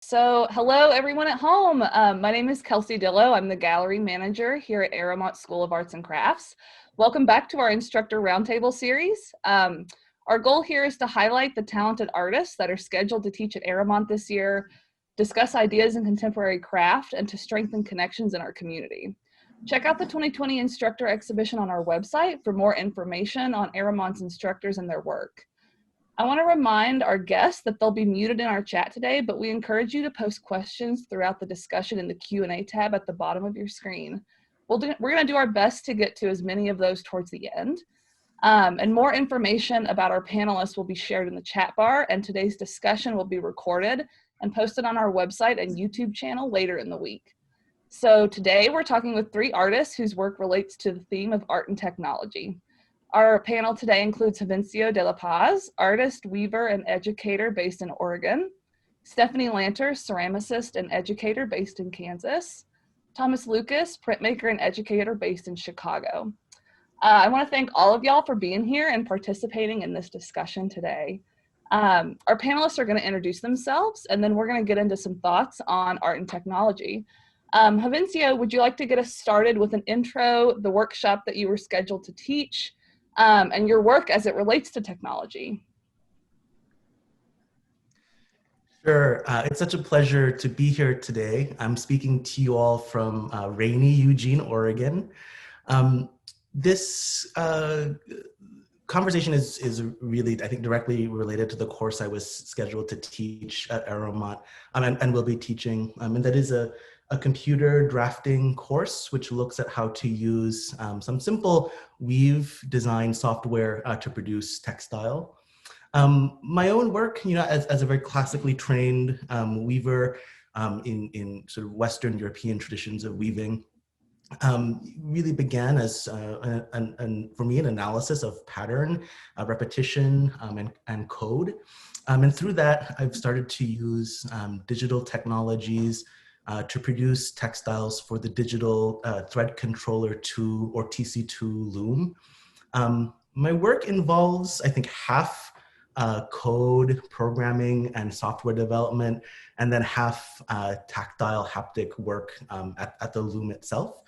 So hello everyone at home. My name is Kelsey Dillow. I'm the gallery manager here at Arrowmont School of Arts and Crafts. Welcome back to our Instructor Roundtable series. Our goal here is to highlight the talented artists that are scheduled to teach at Arrowmont this year, discuss ideas in contemporary craft, and to strengthen connections in our community. Check out the 2020 instructor exhibition on our website for more information on Arrowmont's instructors and their work. I want to remind our guests that they'll be muted in our chat today, but we encourage you to post questions throughout the discussion in the Q&A tab at the bottom of your screen. We're going to do our best to get to as many of those towards the end. And more information about our panelists will be shared in the chat bar, and today's discussion will be recorded and posted on our website and YouTube channel later in the week. So today we're talking with three artists whose work relates to the theme of art and technology. Our panel today includes Jovencio de la Paz, artist, weaver, and educator based in Oregon; Stephanie Lanter, ceramicist and educator based in Kansas; Thomas Lucas, printmaker and educator based in Chicago. I want to thank all of y'all for being here and participating in this discussion today. Our panelists are going to introduce themselves, and then we're going to get into some thoughts on art and technology. Jovencio, would you like to get us started with an intro, the workshop that you were scheduled to teach, and your work as it relates to technology? Sure. It's such a pleasure to be here today. I'm speaking to you all from rainy Eugene, Oregon. This conversation is really, I think, directly related to the course I was scheduled to teach at Arrowmont and will be teaching. And that is a computer drafting course, which looks at how to use some simple weave design software to produce textile. My own work, as a very classically trained weaver in sort of Western European traditions of weaving, really began as, for me, an analysis of pattern, repetition, and code. And through that, I've started to use digital technologies to produce textiles for the digital thread controller 2 or TC2 loom. My work involves, I think, half code, programming, and software development, and then half tactile haptic work at the loom itself.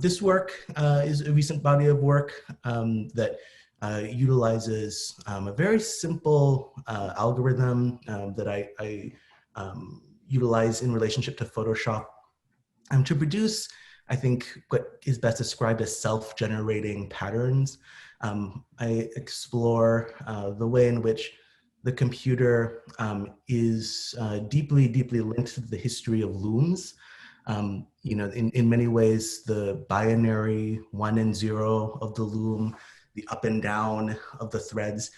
This work is a recent body of work that utilizes a very simple algorithm that I utilize in relationship to Photoshop to produce, I think, what is best described as self-generating patterns. I explore the way in which the computer is deeply linked to the history of looms. In many ways, the binary 1 and 0 of the loom, the up and down of the threads,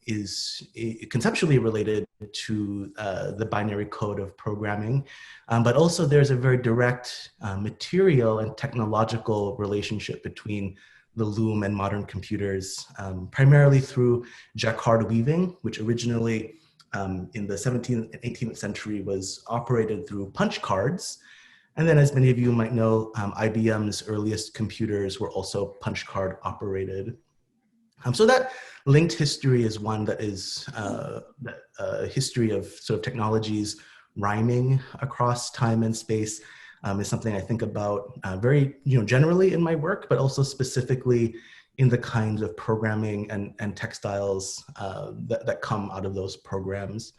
is conceptually related to the binary code of programming. But also there's a very direct material and technological relationship between the loom and modern computers, primarily through jacquard weaving, which originally in the 17th and 18th century was operated through punch cards. And then, as many of you might know, IBM's earliest computers were also punch card operated. So that linked history is one that is a history of sort of technologies rhyming across time and space. Is something I think about very generally in my work, but also specifically in the kinds of programming and textiles that come out of those programs.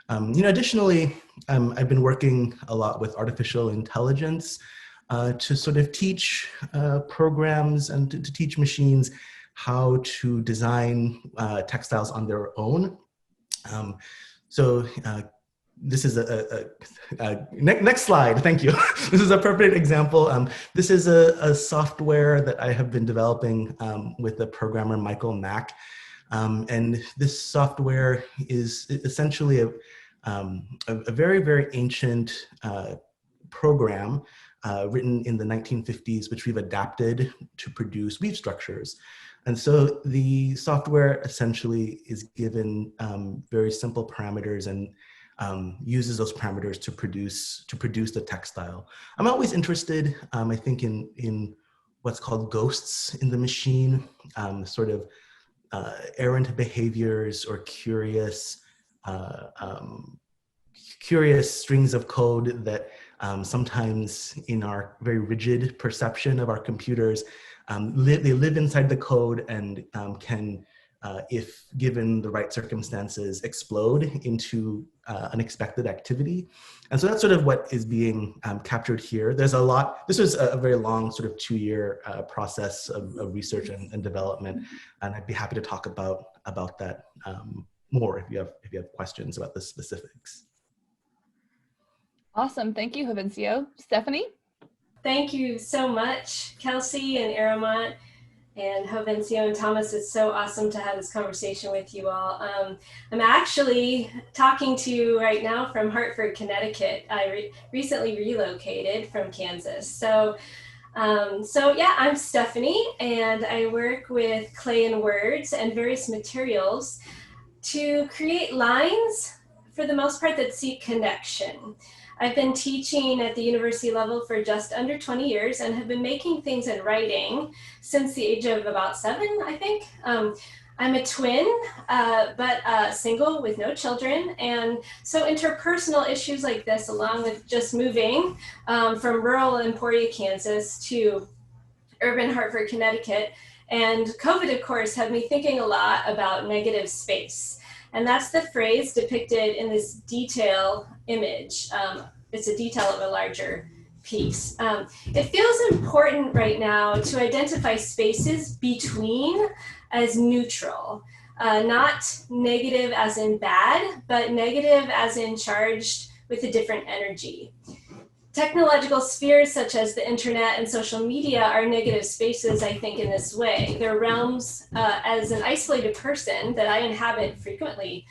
Additionally, I've been working a lot with artificial intelligence to sort of teach programs and to teach machines how to design textiles on their own. This is next slide, thank you. This is a perfect example. This is a software that I have been developing with the programmer Michael Mack. And this software is essentially a very ancient program written in the 1950s, which we've adapted to produce weave structures. And so the software essentially is given very simple parameters and uses those parameters to produce the textile. I'm always interested, I think, in what's called ghosts in the machine, sort of errant behaviors or curious curious strings of code that sometimes in our very rigid perception of our computers, they live inside the code and can, if given the right circumstances, explode into unexpected activity. And so that's sort of what is being captured here. There's a lot, this was a very long sort of 2-year process of research and development. And I'd be happy to talk about that more if you have questions about the specifics. Awesome, thank you, Jovencio. Stephanie? Thank you so much, Kelsey and Arrowmont and Jovencio and Thomas. It's so awesome to have this conversation with you all. I'm actually talking to you right now from Hartford, Connecticut. I recently relocated from Kansas. So yeah, I'm Stephanie, and I work with clay and words and various materials to create lines, for the most part, that seek connection. I've been teaching at the university level for just under 20 years and have been making things in writing since the age of about 7, I think. I'm a twin, but single with no children. And so interpersonal issues like this, along with just moving from rural Emporia, Kansas to urban Hartford, Connecticut, and COVID, of course, had me thinking a lot about negative space. And that's the phrase depicted in this detail image. It's a detail of a larger piece. It feels important right now to identify spaces between as neutral, not negative as in bad, but negative as in charged with a different energy. Technological spheres such as the internet and social media are negative spaces, I think, in this way. They're realms as an isolated person that I inhabit frequently,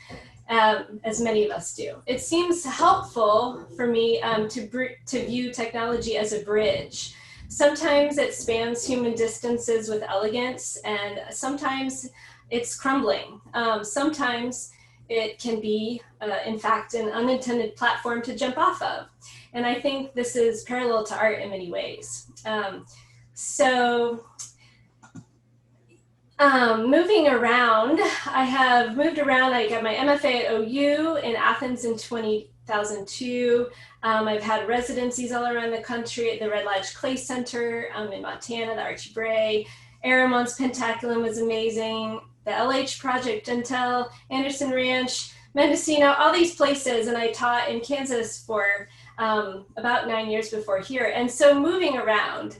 as many of us do. It seems helpful for me to view technology as a bridge. Sometimes it spans human distances with elegance, and sometimes it's crumbling. Sometimes it can be, in fact, an unintended platform to jump off of. And I think this is parallel to art in many ways. Moving around, I have moved around. I got my MFA at OU in Athens in 2002. I've had residencies all around the country at the Red Lodge Clay Center in Montana, the Archie Bray. Arrowmont's Pentaculum was amazing. The LH Project, Intel, Anderson Ranch, Mendocino, all these places. And I taught in Kansas for about 9 years before here. And so moving around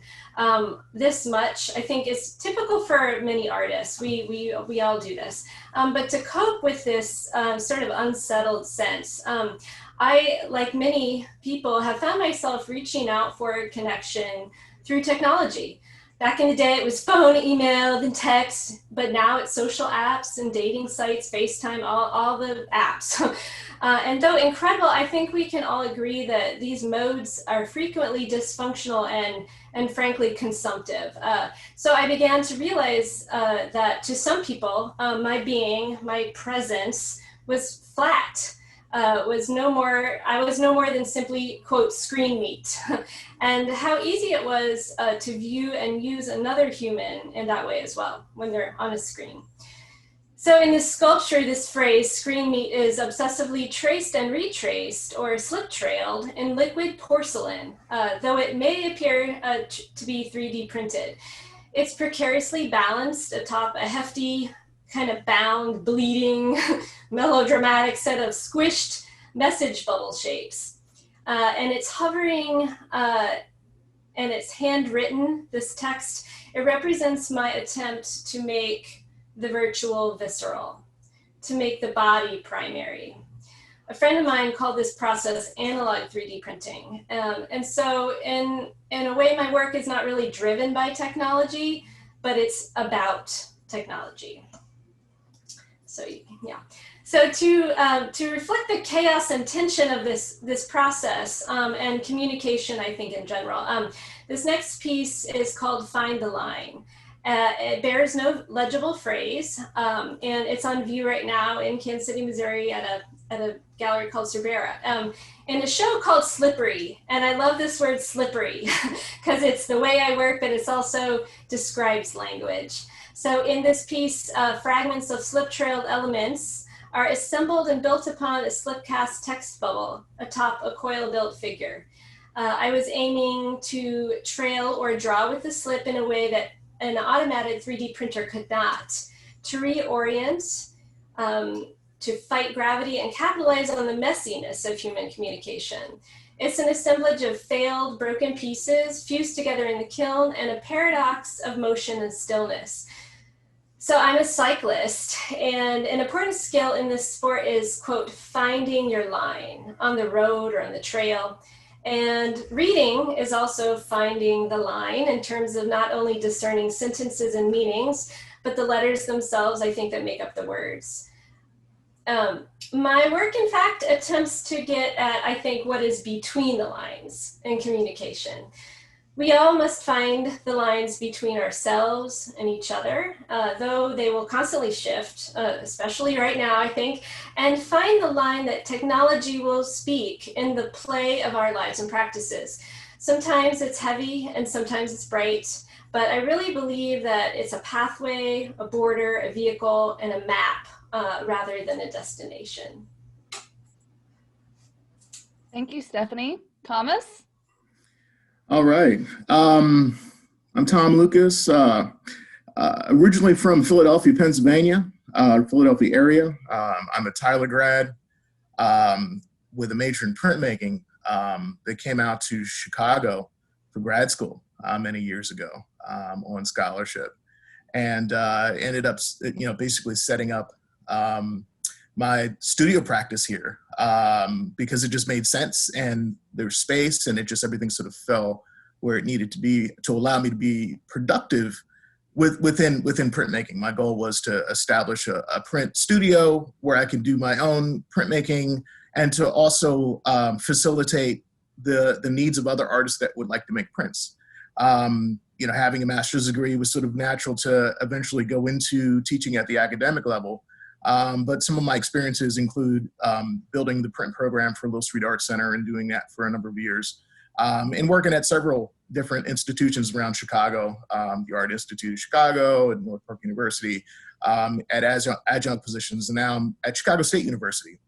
this much, I think, is typical for many artists. We all do this. But to cope with this sort of unsettled sense, I, like many people, have found myself reaching out for connection through technology. Back in the day, it was phone, email, then text, but now it's social apps and dating sites, FaceTime, all the apps. And though incredible, I think we can all agree that these modes are frequently dysfunctional and frankly consumptive. So I began to realize that to some people, my being, my presence was flat. I was no more than simply, quote, screen meat. And how easy it was to view and use another human in that way as well, when they're on a screen. So in this sculpture, this phrase, screen meat, is obsessively traced and retraced or slip trailed in liquid porcelain, though it may appear to be 3D printed. It's precariously balanced atop a hefty, kind of bound, bleeding, melodramatic set of squished message bubble shapes. And it's hovering and it's handwritten, this text. It represents my attempt to make the virtual visceral, to make the body primary. A friend of mine called this process analog 3D printing. And so in a way, my work is not really driven by technology, but it's about technology. So yeah. So to reflect the chaos and tension of this process and communication, I think in general, this next piece is called Find the Line. It bears no legible phrase, and it's on view right now in Kansas City, Missouri at a gallery called Cerbera, in a show called Slippery. And I love this word slippery because it's the way I work, but it also describes language. So in this piece, fragments of slip-trailed elements are assembled and built upon a slipcast text bubble atop a coil-built figure. I was aiming to trail or draw with the slip in a way that an automated 3D printer could not, to reorient, to fight gravity and capitalize on the messiness of human communication. It's an assemblage of failed, broken pieces fused together in the kiln and a paradox of motion and stillness. So I'm a cyclist, and an important skill in this sport is, quote, finding your line on the road or on the trail. And reading is also finding the line in terms of not only discerning sentences and meanings, but the letters themselves, I think, that make up the words. My work, in fact, attempts to get at, I think, what is between the lines in communication. We all must find the lines between ourselves and each other, though they will constantly shift, especially right now, I think, and find the line that technology will speak in the play of our lives and practices. Sometimes it's heavy and sometimes it's bright, but I really believe that it's a pathway, a border, a vehicle, and a map rather than a destination. Thank you, Stephanie. Thomas? All right. I'm Tom Lucas, originally from Philadelphia, Pennsylvania, Philadelphia area. I'm a Tyler grad with a major in printmaking that came out to Chicago for grad school many years ago on scholarship, and ended up, basically setting up my studio practice here because it just made sense, and there's space, and everything sort of fell where it needed to be to allow me to be productive within printmaking. My goal was to establish a print studio where I can do my own printmaking, and to also facilitate the needs of other artists that would like to make prints. Having a master's degree was sort of natural to eventually go into teaching at the academic level. But some of my experiences include building the print program for Little Street Art Center and doing that for a number of years, and working at several different institutions around Chicago, the Art Institute of Chicago and North Park University, at adjunct positions. And now I'm at Chicago State University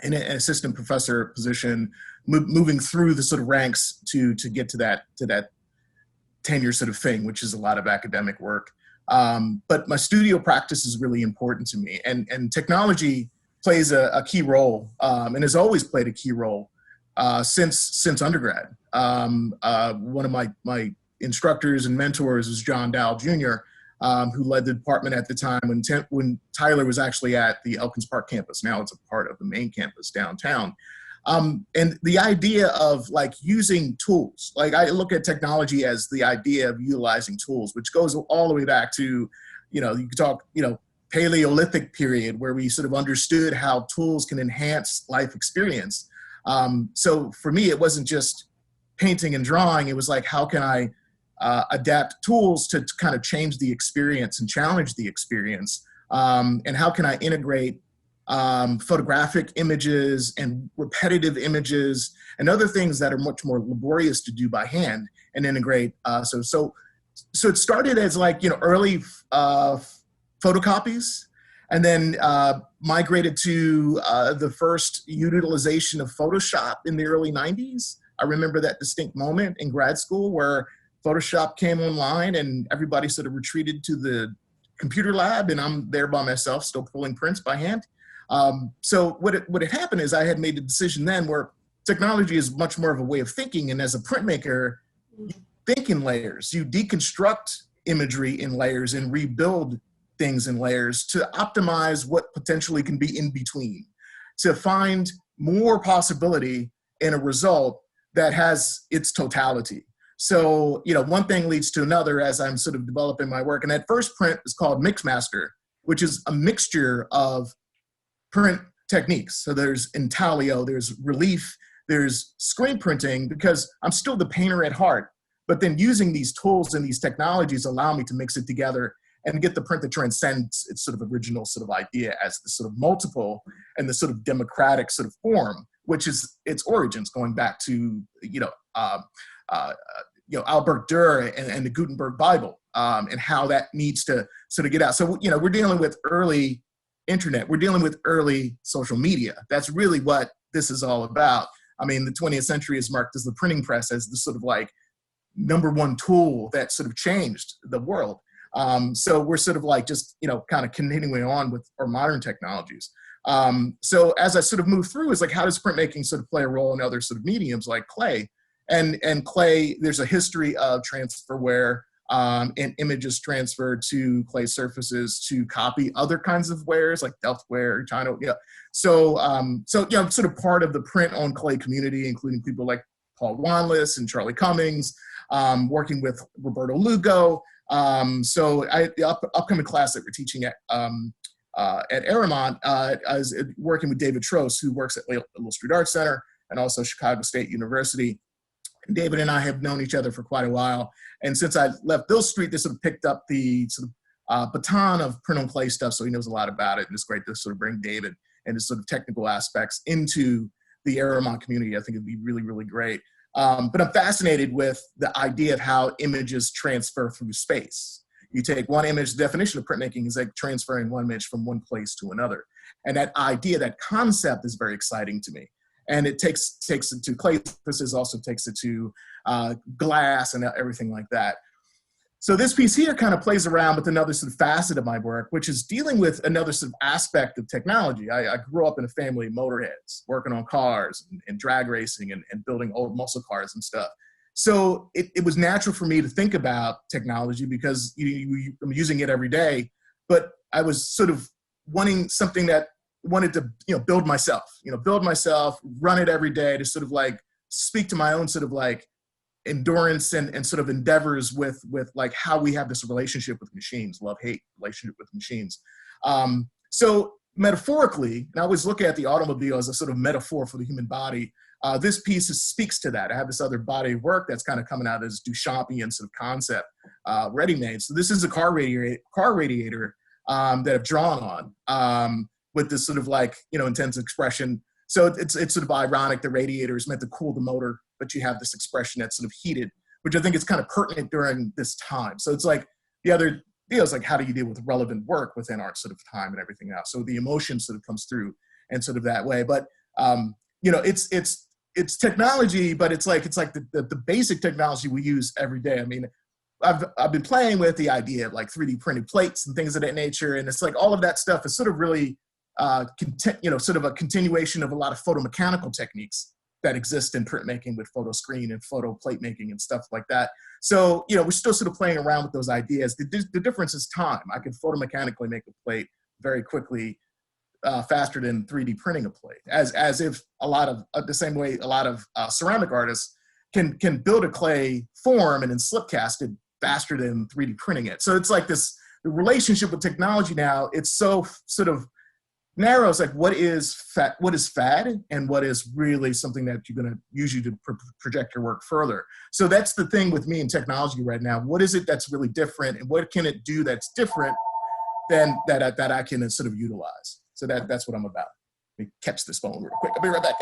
in an assistant professor position, moving through the sort of ranks to get to that tenure sort of thing, which is a lot of academic work. But my studio practice is really important to me, and technology plays a key role, and has always played a key role since undergrad. One of my instructors and mentors is John Dowell Jr., who led the department at the time when Tyler was actually at the Elkins Park campus. Now it's a part of the main campus downtown. And the idea of using tools, I look at technology as the idea of utilizing tools, which goes all the way back to, you could talk, Paleolithic period, where we sort of understood how tools can enhance life experience. So for me, it wasn't just painting and drawing. It was how can I adapt tools to kind of change the experience and challenge the experience? And how can I integrate photographic images and repetitive images and other things that are much more laborious to do by hand and integrate. So it started as early photocopies, and then migrated to the first utilization of Photoshop in the early 90s. I remember that distinct moment in grad school where Photoshop came online and everybody sort of retreated to the computer lab, and I'm there by myself still pulling prints by hand. So what had happened is I had made the decision then where technology is much more of a way of thinking. And as a printmaker, you think in layers, you deconstruct imagery in layers and rebuild things in layers to optimize what potentially can be in between, to find more possibility in a result that has its totality. So, one thing leads to another as I'm sort of developing my work. And that first print is called Mixmaster, which is a mixture of print techniques. So there's intaglio, there's relief, there's screen printing, because I'm still the painter at heart, but then using these tools and these technologies allow me to mix it together and get the print that transcends its sort of original sort of idea as the sort of multiple and the sort of democratic sort of form, which is its origins going back to, Albert Durr and the Gutenberg Bible, and how that needs to sort of get out. So, we're dealing with early internet. We're dealing with early social media. That's really what this is all about. I mean, the 20th century is marked as the printing press as the sort of like #1 tool that sort of changed the world. So we're sort of like just, kind of continuing on with our modern technologies. So as I sort of move through, it's like, how does printmaking sort of play a role in other sort of mediums like clay? And clay, there's a history of transferware and images transferred to clay surfaces to copy other kinds of wares like Delftware, China. Yeah. So I'm sort of part of the print on clay community, including people like Paul Wanless and Charlie Cummings, working with Roberto Lugo. So the upcoming class that we're teaching at Arrowmont is working with David Trost, who works at Little Street Art Center and also Chicago State University. And David and I have known each other for quite a while. And since I left Bill Street, they sort of picked up the sort of baton of print on clay stuff. So he knows a lot about it. And it's great to sort of bring David and his sort of technical aspects into the Arrowmont community. I think it'd be really, really great. But I'm fascinated with the idea of how images transfer through space. You take one image, the definition of printmaking is like transferring one image from one place to another. And that idea, that concept is very exciting to me. And it takes it to clay surfaces, also takes it to glass and everything like that. So this piece here kind of plays around with another sort of facet of my work, which is dealing with another sort of aspect of technology. I grew up in a family of motorheads, working on cars and drag racing and building old muscle cars and stuff. So it was natural for me to think about technology because I'm using it every day, but I was sort of wanting something that wanted to, build myself, run it every day to sort of like speak to my own sort of like endurance and sort of endeavors with like how we have this relationship with machines, love-hate relationship with machines. So metaphorically, and I always look at the automobile as a sort of metaphor for the human body. This piece speaks to that. I have this other body of work that's kind of coming out as Duchampian sort of concept, ready-made. So this is a car radiator that I've drawn on with this sort of like, intense expression. So it's sort of ironic. The radiator is meant to cool the motor, but you have this expression that's sort of heated, which I think is kind of pertinent during this time. So it's like the other deal is like, how do you deal with relevant work within our sort of time and everything else? So the emotion sort of comes through and sort of that way. But, it's technology, but it's like the basic technology we use every day. I mean, I've been playing with the idea of like 3D printed plates and things of that nature. And it's like all of that stuff is sort of really, sort of a continuation of a lot of photomechanical techniques that exist in printmaking with photo screen and photo plate making and stuff like that. So, we're still sort of playing around with those ideas. The difference is time. I can photomechanically make a plate very quickly, faster than 3D printing a plate, as if a lot of the same way a lot of ceramic artists can build a clay form and then slip cast it faster than 3D printing it. So it's like the relationship with technology now, it's so sort of narrow. It's like what is fad and what is really something that you're going to use you to project your work further. So that's the thing with me in technology right now. What is it that's really different, and what can it do that's different than that I can sort of utilize? So that's what I'm about. Let me catch this phone real quick. I'll be right back.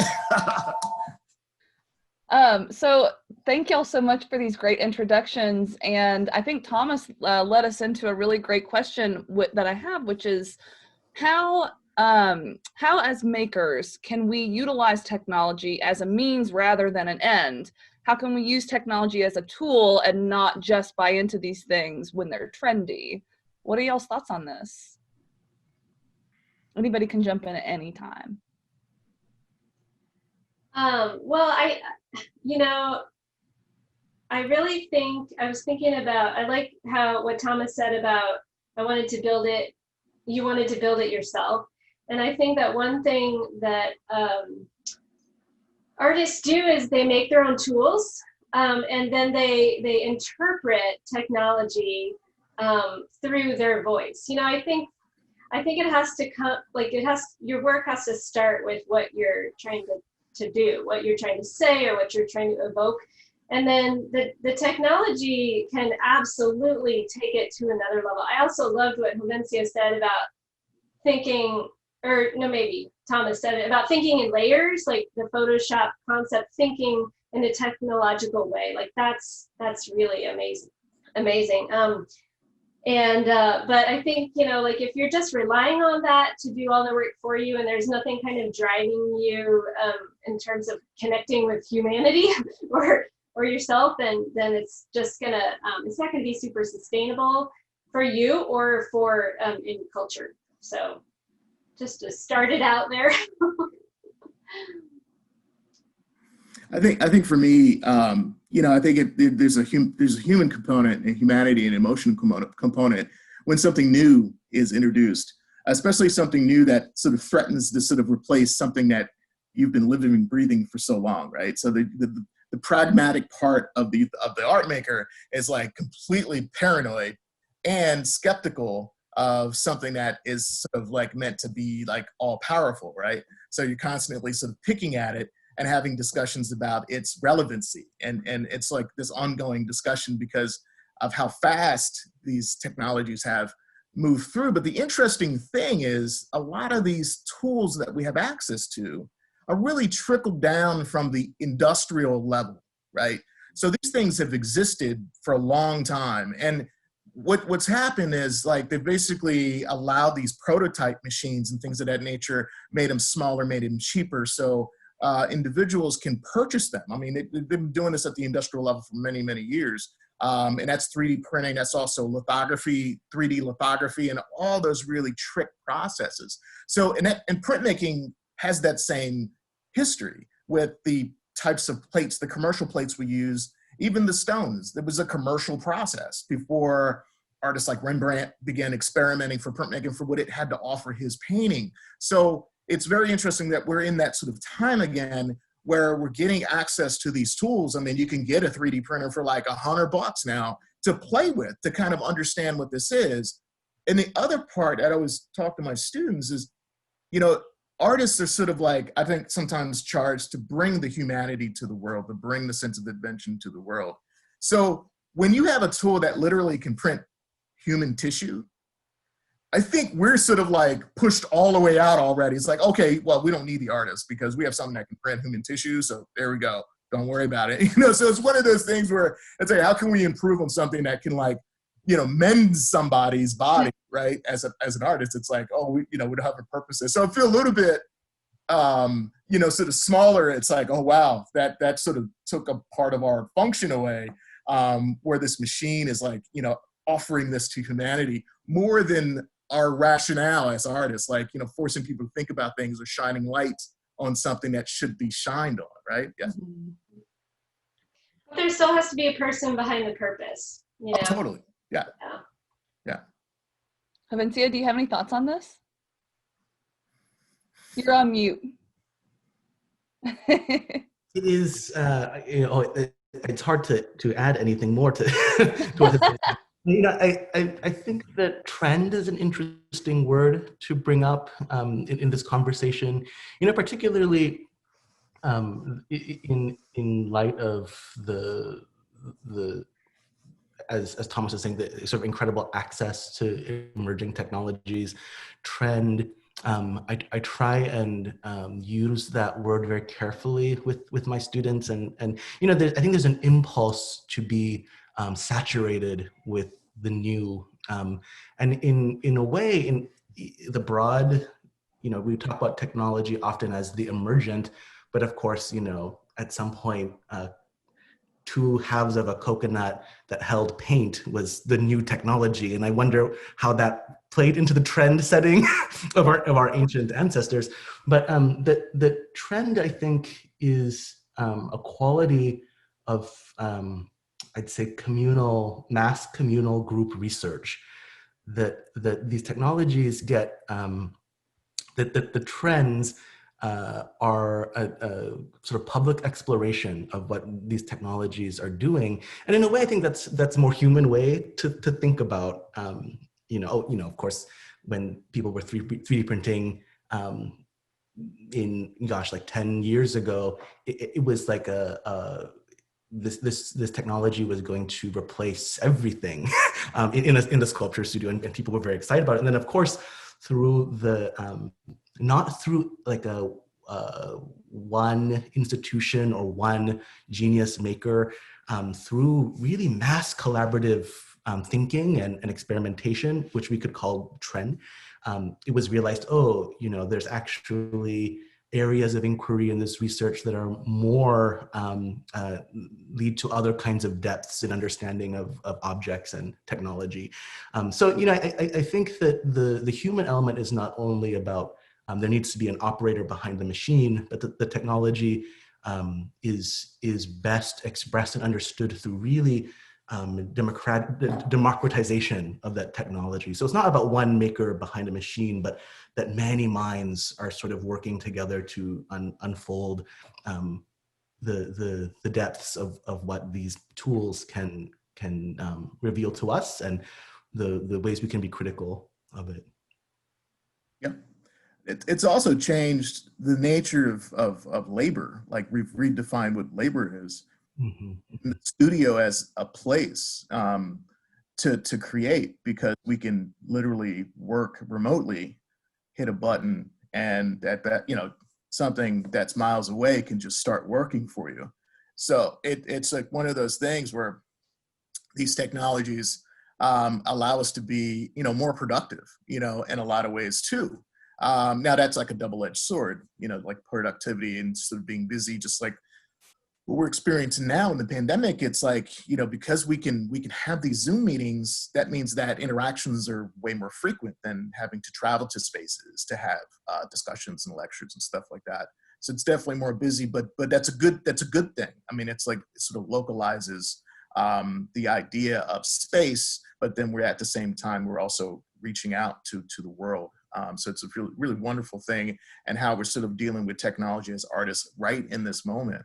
So thank y'all so much for these great introductions. And I think Thomas led us into a really great question that I have, which is how as makers can we utilize technology as a means rather than an end? How can we use technology as a tool and not just buy into these things when they're trendy? What are y'all's thoughts on this? Anybody can jump in at any time. Well, I really think, I was thinking about, I like what Thomas said about, you wanted to build it yourself. And I think that one thing that artists do is they make their own tools, and then they interpret technology through their voice. I think it has to come, your work has to start with what you're trying to do, what you're trying to say or what you're trying to evoke. And then the technology can absolutely take it to another level. I also loved what Jovencio said about thinking, or no, maybe Thomas said it, about thinking in layers, like the Photoshop concept, thinking in a technological way. Like that's really amazing. And, but I think, you know, like if you're just relying on that to do all the work for you and there's nothing kind of driving you in terms of connecting with humanity or yourself, then it's just gonna, it's not gonna be super sustainable for you or for in culture. So just to start it out there. I think for me, you know, I think there's a human component and humanity and emotion component when something new is introduced, especially something new that sort of threatens to sort of replace something that you've been living and breathing for so long, right? So the pragmatic part of the art maker is like completely paranoid and skeptical of something that is sort of like meant to be like all powerful, right? So you're constantly sort of picking at it and having discussions about its relevancy. And it's like this ongoing discussion because of how fast these technologies have moved through. But the interesting thing is a lot of these tools that we have access to are really trickled down from the industrial level, right? So these things have existed for a long time. And what's happened is like they basically allowed these prototype machines and things of that nature, made them smaller, made them cheaper. So individuals can purchase them. I mean, they've been doing this at the industrial level for many, many years. And that's 3D printing. That's also lithography, 3D lithography, and all those really trick processes. So, and printmaking has that same history with the types of plates, the commercial plates we use, even the stones. There was a commercial process before artists like Rembrandt began experimenting for printmaking for what it had to offer his painting. So it's very interesting that we're in that sort of time again where we're getting access to these tools. I mean, you can get a 3D printer for like $100 now to play with, to kind of understand what this is. And the other part that I always talk to my students is, you know, artists are sort of like, I think sometimes charged to bring the humanity to the world, to bring the sense of invention to the world. So when you have a tool that literally can print human tissue, I think we're sort of like pushed all the way out already. It's like, okay, well, we don't need the artist because we have something that can print human tissue. So there we go. Don't worry about it. You know, so it's one of those things where it's like, how can we improve on something that can like, you know, mend somebody's body, right? As an artist, it's like, oh, we don't have a purpose. So I feel a little bit, you know, sort of smaller. It's like, oh, wow, that sort of took a part of our function away, where this machine is like, you know, offering this to humanity more than our rationale as artists, like, you know, forcing people to think about things or shining light on something that should be shined on, right? Yeah. But there still has to be a person behind the purpose, you know? Oh, totally. Yeah. Yeah. Jovencio, do you have any thoughts on this? You're on mute. It is, you know, it's hard to add anything more to what you know, I think that trend is an interesting word to bring up in this conversation, you know, particularly in light of the as Thomas was saying, the sort of incredible access to emerging technologies. Trend, I try and use that word very carefully with my students, and you know, I think there's an impulse to be saturated with the new, and in a way, in the broad, you know, we talk about technology often as the emergent, but of course, you know, at some point, two halves of a coconut that held paint was the new technology, and I wonder how that played into the trend setting of our ancient ancestors. But the trend, I think, is a quality of I'd say mass communal group research, that these technologies get, that the trends are a sort of public exploration of what these technologies are doing. And in a way, I think that's a more human way to think about, you know, of course, when people were 3D printing in, gosh, like 10 years ago, it was like this technology was going to replace everything in the sculpture studio, and people were very excited about it. And then, of course, through the not through like a one institution or one genius maker, through really mass collaborative thinking and experimentation, which we could call trend, it was realized, oh, there's actually areas of inquiry in this research that are more lead to other kinds of depths in understanding of objects and technology. So I think that the human element is not only about there needs to be an operator behind the machine, but the technology is best expressed and understood through really democratization of that technology. So it's not about one maker behind a machine, but that many minds are sort of working together to unfold the depths of what these tools can reveal to us, and the ways we can be critical of it. Yep. It's also changed the nature of labor. Like, we've redefined what labor is. Mm-hmm. In the studio as a place to create, because we can literally work remotely, hit a button, and that something that's miles away can just start working for you. So it's like one of those things where these technologies allow us to be more productive in a lot of ways too. Now that's like a double-edged sword, like productivity and sort of being busy, just like what we're experiencing now in the pandemic. It's like, because we can have these Zoom meetings, that means that interactions are way more frequent than having to travel to spaces to have discussions and lectures and stuff like that. So it's definitely more busy, but that's a good thing. I mean, it's like, it sort of localizes the idea of space, but then we're at the same time, we're also reaching out to the world. So it's a really, really wonderful thing, and how we're sort of dealing with technology as artists right in this moment.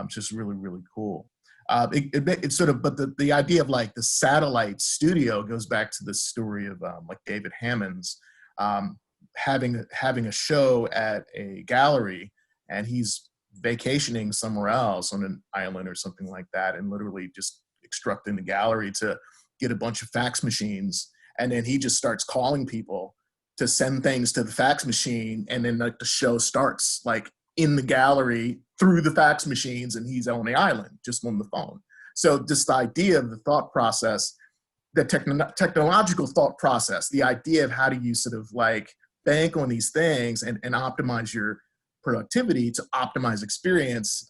Just really, really cool. It's sort of, but the idea of like the satellite studio goes back to the story of like David Hammond's having a show at a gallery, and he's vacationing somewhere else on an island or something like that, and literally just instructing the gallery to get a bunch of fax machines, and then he just starts calling people to send things to the fax machine, and then like the show starts like in the gallery through the fax machines, and he's on the island just on the phone. So just the idea of the thought process, the technological thought process, the idea of how do you sort of like bank on these things and optimize your productivity to optimize experience,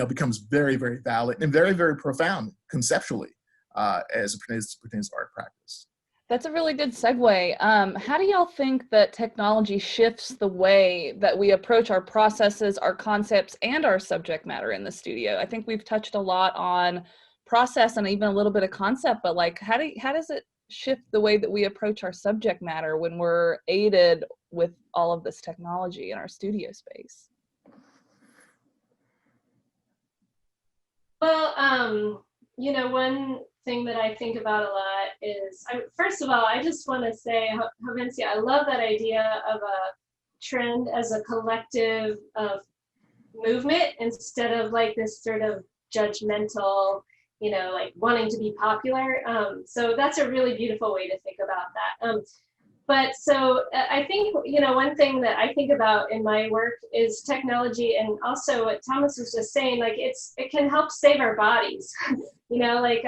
becomes very, very valid and very, very profound conceptually as it pertains to art practice. That's a really good segue. How do y'all think that technology shifts the way that we approach our processes, our concepts, and our subject matter in the studio? I think we've touched a lot on process and even a little bit of concept, but like, how does it shift the way that we approach our subject matter when we're aided with all of this technology in our studio space? Well, one thing that I think about a lot is, first of all, I just want to say, Jovencio, I love that idea of a trend as a collective of movement instead of like this sort of judgmental, like wanting to be popular. So that's a really beautiful way to think about that. But so I think, one thing that I think about in my work is technology, and also what Thomas was just saying, like it can help save our bodies, like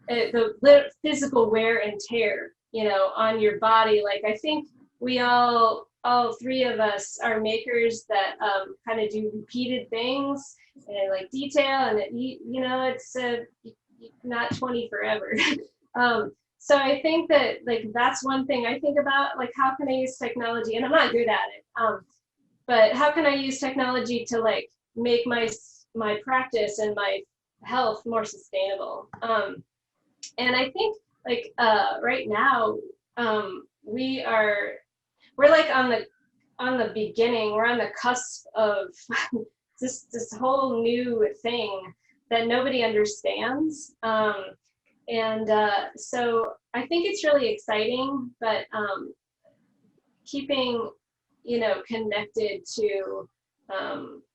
the physical wear and tear, on your body. Like I think we all three of us are makers that kind of do repeated things and like detail, and it's not 20 forever. So I think that like that's one thing I think about, like how can I use technology, and I'm not good at it, but how can I use technology to like make my practice and my health more sustainable? And I think like right now we're like on the beginning, we're on the cusp of this whole new thing that nobody understands. So I think it's really exciting, but keeping, connected to,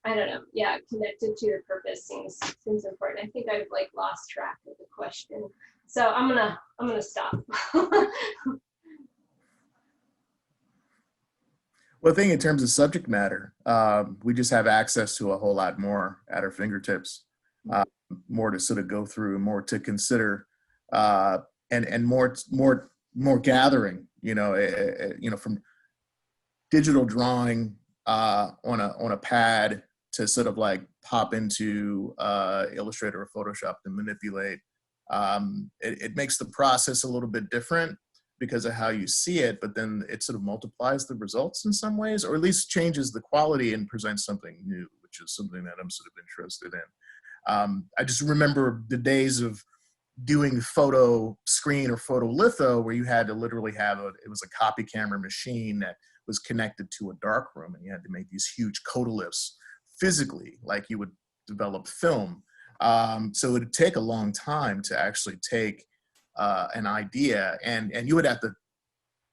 connected to the purpose seems important. I think I've like lost track of the question, so I'm gonna stop. Well, I think in terms of subject matter, we just have access to a whole lot more at our fingertips, more to sort of go through, more to consider. and more gathering, from digital drawing on a pad to sort of like pop into Illustrator or Photoshop to manipulate. It makes the process a little bit different because of how you see it, but then it sort of multiplies the results in some ways, or at least changes the quality and presents something new, which is something that I'm sort of interested in. I just remember the days of doing photo screen or photo litho where you had to literally have it was a copy camera machine that was connected to a darkroom, and you had to make these huge codoliths physically, like you would develop film. So it would take a long time to actually take an idea, and you would have to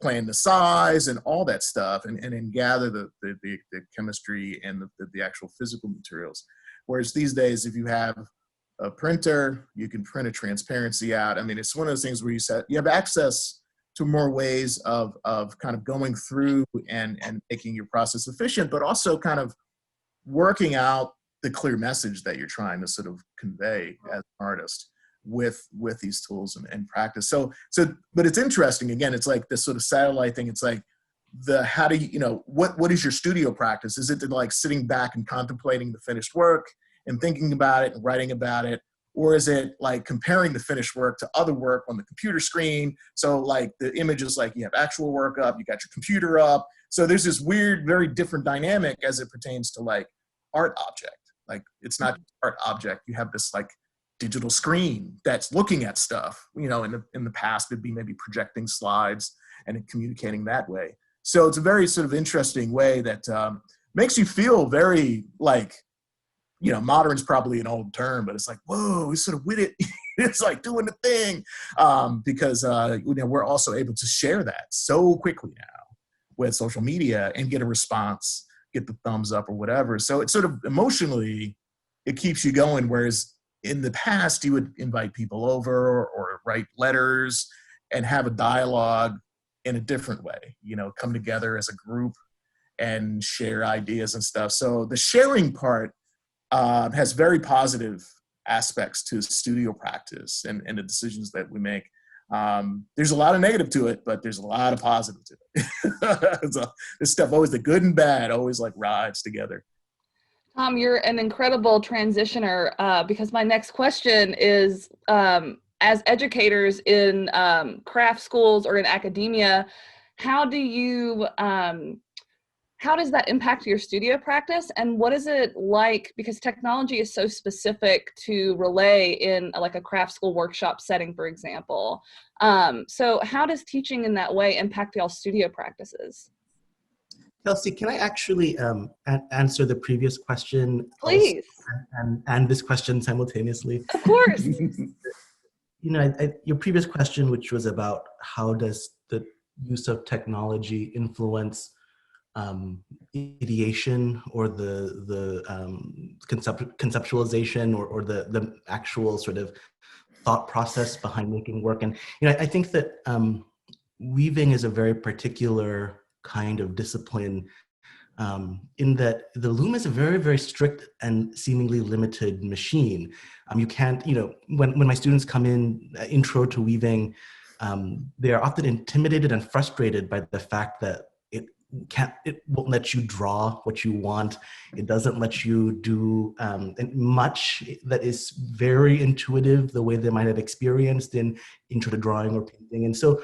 plan the size and all that stuff, and then gather the chemistry and the actual physical materials. Whereas these days, if you have a printer, you can print a transparency out. I mean, it's one of those things where you have access to more ways of kind of going through and making your process efficient, but also kind of working out the clear message that you're trying to sort of convey as an artist with these tools and practice. So, but it's interesting. Again, it's like this sort of satellite thing. It's like how do you, what is your studio practice? Is it like sitting back and contemplating the finished work and thinking about it and writing about it? Or is it like comparing the finished work to other work on the computer screen? So like the image is like you have actual work up, you got your computer up. So there's this weird, very different dynamic as it pertains to like art object. Like it's not art object. You have this like digital screen that's looking at stuff. In the past it'd be maybe projecting slides and communicating that way. So it's a very sort of interesting way that makes you feel very like, modern's probably an old term, but it's like, whoa, we sort of with it. It's like doing the thing because we're also able to share that so quickly now with social media and get a response, get the thumbs up or whatever. So it's sort of emotionally, it keeps you going. Whereas in the past, you would invite people over or write letters and have a dialogue in a different way, come together as a group and share ideas and stuff. So the sharing part has very positive aspects to studio practice and the decisions that we make. There's a lot of negative to it, but there's a lot of positive to it. So this stuff, always the good and bad, always like rides together. Tom, you're an incredible transitioner because my next question is, as educators in craft schools or in academia, how does that impact your studio practice, and what is it like, because technology is so specific to relay in like a craft school workshop setting, for example. So how does teaching in that way impact y'all's studio practices? Kelsey, can I actually answer the previous question? Please. And this question simultaneously? Of course. Your previous question, which was about how does the use of technology influence ideation or the conceptualization or the actual sort of thought process behind making work. And I think that weaving is a very particular kind of discipline in that the loom is a very, very strict and seemingly limited machine. You can't, when my students come in, intro to weaving, they are often intimidated and frustrated by the fact that it won't let you draw what you want. It doesn't let you do much that is very intuitive, the way they might have experienced in intro to drawing or painting. And so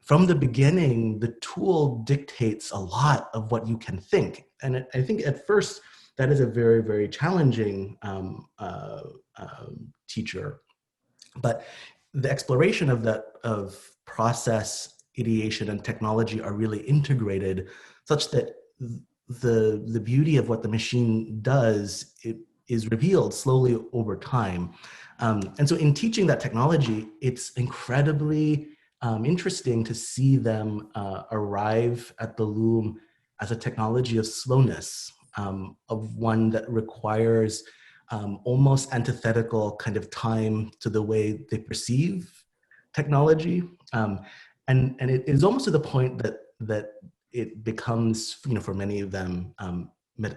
from the beginning, the tool dictates a lot of what you can think. And I think at first, that is a very, very challenging teacher. But the exploration of process, ideation, and technology are really integrated such that the beauty of what the machine does, it is revealed slowly over time. And so in teaching that technology, it's incredibly interesting to see them arrive at the loom as a technology of slowness, of one that requires almost antithetical kind of time to the way they perceive technology. And it is almost to the point that it becomes, for many of them,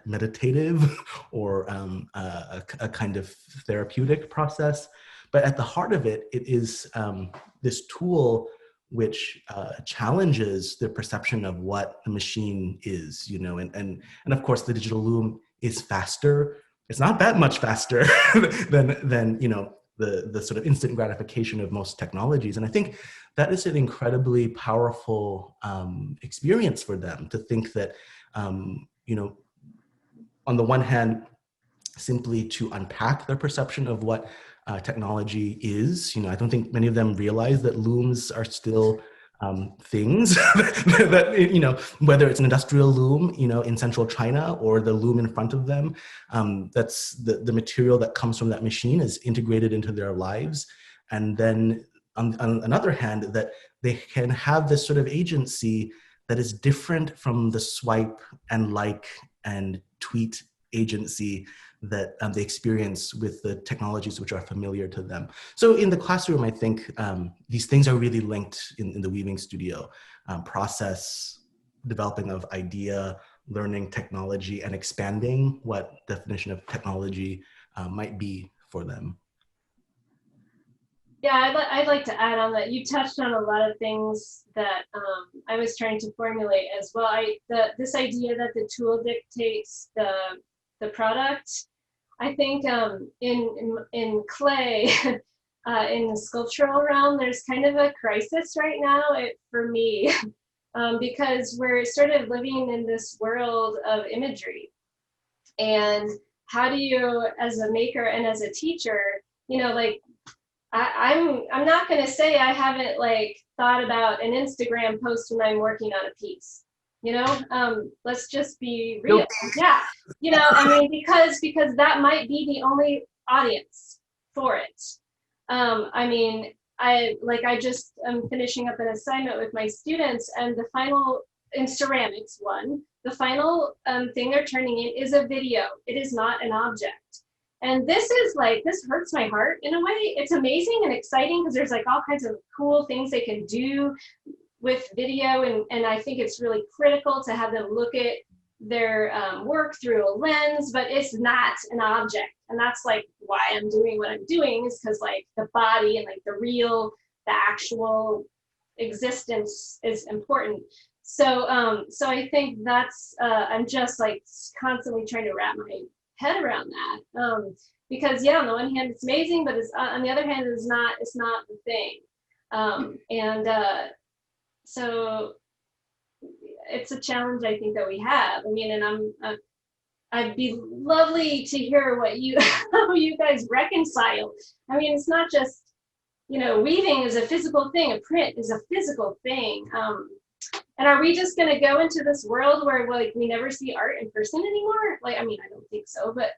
meditative or a kind of therapeutic process. But at the heart of it, it is this tool which challenges the perception of what a machine is, and of course the digital loom is faster. It's not that much faster than the sort of instant gratification of most technologies. And I think that is an incredibly powerful experience for them to think that, on the one hand, simply to unpack their perception of what technology is. I don't think many of them realize that looms are still things that, whether it's an industrial loom, in central China or the loom in front of them, that's the material that comes from that machine is integrated into their lives. And then on another hand, that they can have this sort of agency that is different from the swipe and like and tweet agency that they experience with the technologies which are familiar to them. So in the classroom, I think these things are really linked in the weaving studio. Process, developing of idea, learning technology, and expanding what definition of technology might be for them. Yeah, I'd like to add on that. You touched on a lot of things that I was trying to formulate as well. This idea that the tool dictates the product. I think in clay, in the sculptural realm, there's kind of a crisis right now for me, because we're sort of living in this world of imagery. And how do you, as a maker and as a teacher, I'm not going to say I haven't thought about an Instagram post when I'm working on a piece. Let's just be real. Yeah. Because that might be the only audience for it. I'm finishing up an assignment with my students, and the final, in ceramics one, the final thing they're turning in is a video. It is not an object. And this hurts my heart in a way. It's amazing and exciting because there's all kinds of cool things they can do with video, and I think it's really critical to have them look at their work through a lens, but it's not an object. And that's why I'm doing what I'm doing, is because the body and the actual existence is important. So I think that's I'm just constantly trying to wrap my head around that, because on the one hand it's amazing, but it's on the other hand it's not the thing, so it's a challenge I think that we have. And I'd be lovely to hear how you guys reconcile. It's not just, weaving is a physical thing, a print is a physical thing. And are we just going to go into this world where we never see art in person anymore? I don't think so, but.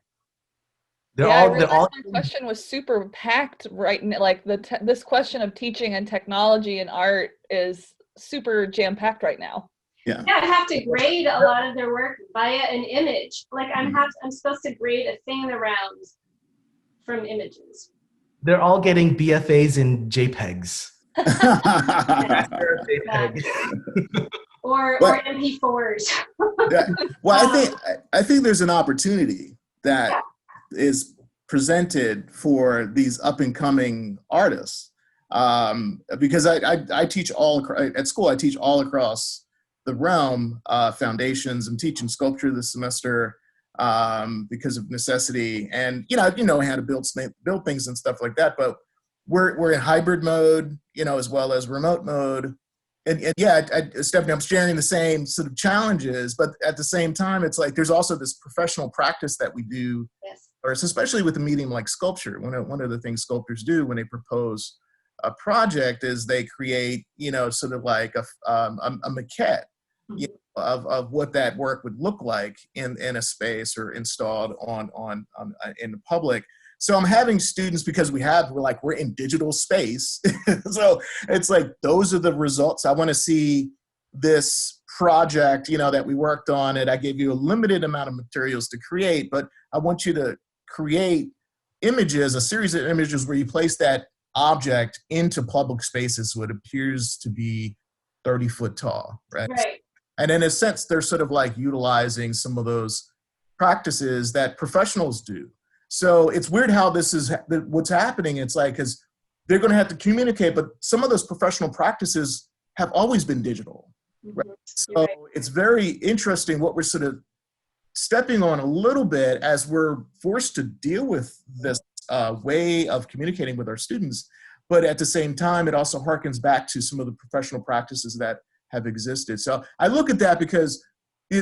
The question was super packed right now. This question of teaching and technology and art is super jam-packed right now. Yeah, I have to grade a lot of their work via an image. I'm supposed to grade a thing around from images. They're all getting BFAs in JPEGs. or MP4s. Yeah. Well, I think there's an opportunity that is presented for these up and coming artists, because I teach at school. I teach all across the realm, foundations. I'm teaching sculpture this semester because of necessity, and how to build things and stuff like that. But we're in hybrid mode, as well as remote mode. And Stephanie, I'm sharing the same sort of challenges, but at the same time, it's there's also this professional practice that we do, or it's especially with a medium like sculpture. One of the things sculptors do when they propose a project is they create, sort of a maquette of what that work would look like in a space or installed on in the public. So I'm having students, because we're in digital space. So it's those are the results. I want to see this project, that we worked on it. I gave you a limited amount of materials to create, but I want you to create images, a series of images where you place that object into public spaces so it appears to be 30 foot tall, right? And in a sense, they're sort of utilizing some of those practices that professionals do. So it's weird how this is what's happening. It's like, because they're going to have to communicate, but some of those professional practices have always been digital. Right? So it's very interesting what we're sort of stepping on a little bit as we're forced to deal with this way of communicating with our students. But at the same time, it also harkens back to some of the professional practices that have existed. So I look at that because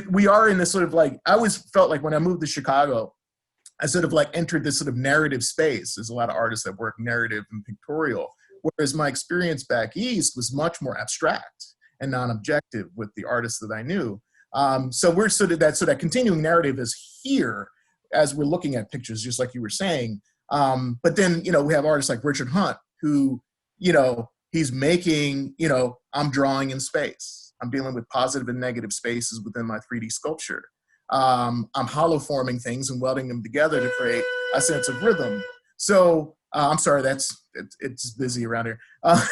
we are in this sort of like, I always felt like when I moved to Chicago, I sort of like entered this sort of narrative space. There's a lot of artists that work narrative and pictorial, whereas my experience back east was much more abstract and non-objective with the artists that I knew. So we're sort of that continuing narrative is here as we're looking at pictures, just like you were saying. But then, you know, we have artists like Richard Hunt, who, you know, he's making, you know, I'm drawing in space. I'm dealing with positive and negative spaces within my 3D sculpture. I'm hollow forming things and welding them together to create a sense of rhythm. So I'm sorry, it's busy around here.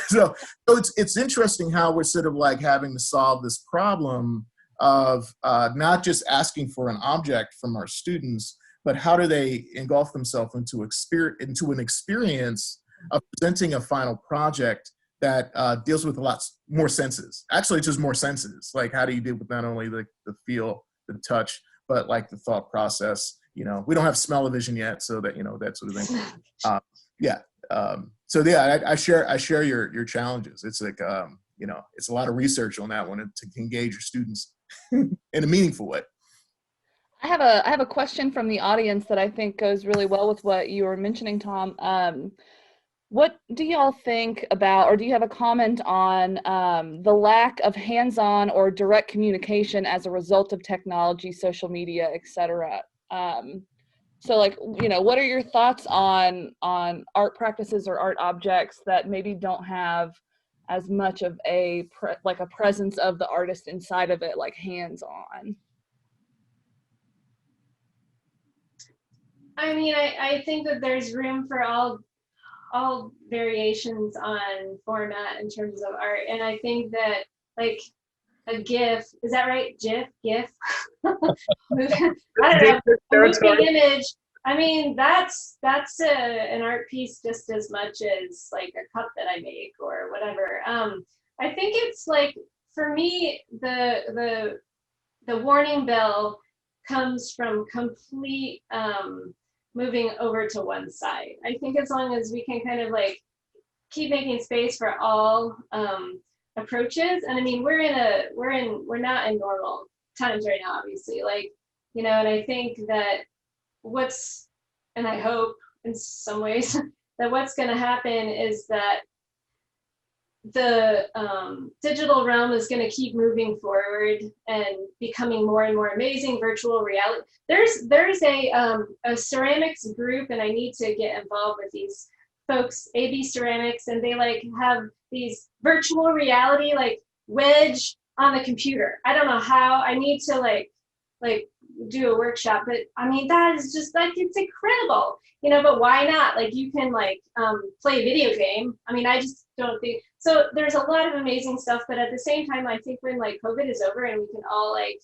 So it's interesting how we're sort of like having to solve this problem of not just asking for an object from our students, but how do they engulf themselves into an experience of presenting a final project that deals with a lot more senses. Actually, just more senses. Like, how do you deal with not only the feel, the touch, but like the thought process? You know, we don't have smell-o-vision yet, so that, you know, that sort of thing. So yeah, I share your challenges. It's like, you know, it's a lot of research on that one to engage your students in a meaningful way. I have a question from the audience that I think goes really well with what you were mentioning, Tom. What do y'all think about, or do you have a comment on the lack of hands-on or direct communication as a result of technology, social media, etc.? So, like, you know, what are your thoughts on art practices or art objects that maybe don't have as much of a presence of the artist inside of it, like hands-on? I mean, I think that there's room for all variations on format in terms of art. And I think that, like, a GIF, is that right? GIF? I don't know. A moving image. I mean, that's an art piece just as much as like a cup that I make or whatever. I think it's like, for me, the warning bell comes from complete moving over to one side. I think as long as we can kind of like keep making space for all approaches, and I mean, we're not in normal times right now, obviously, like, you know, and I think that and I hope in some ways that what's going to happen is that the digital realm is going to keep moving forward and becoming more and more amazing. Virtual reality. There's a ceramics group, and I need to get involved with these folks, AB Ceramics, and they like have these virtual reality like wedge on the computer. I don't know how. I need to like do a workshop, but I mean, that is just like, it's incredible, you know. But why not? Like, you can like play a video game. I mean, I just don't think so. There's a lot of amazing stuff, but at the same time, I think when like COVID is over and we can all like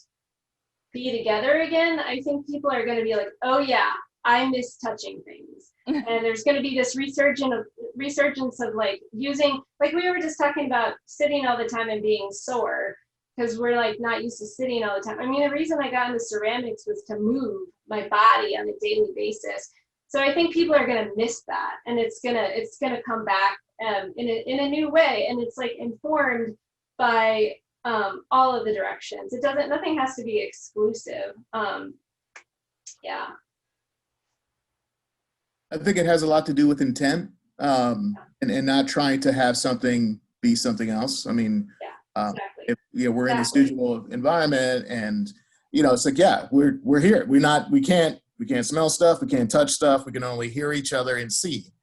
be together again, I think people are going to be like, oh yeah, I miss touching things. And there's going to be this resurgence of like using, like we were just talking about, sitting all the time and being sore, because we're like not used to sitting all the time. I mean, the reason I got into ceramics was to move my body on a daily basis. So I think people are going to miss that, and it's gonna come back in a new way, and it's like informed by all of the directions. Nothing has to be exclusive. Yeah. I think it has a lot to do with intent, and not trying to have something be something else. I mean, exactly. If, you know, we're in this digital environment, and you know, it's like, yeah, we're here. We can't smell stuff. We can't touch stuff. We can only hear each other and see.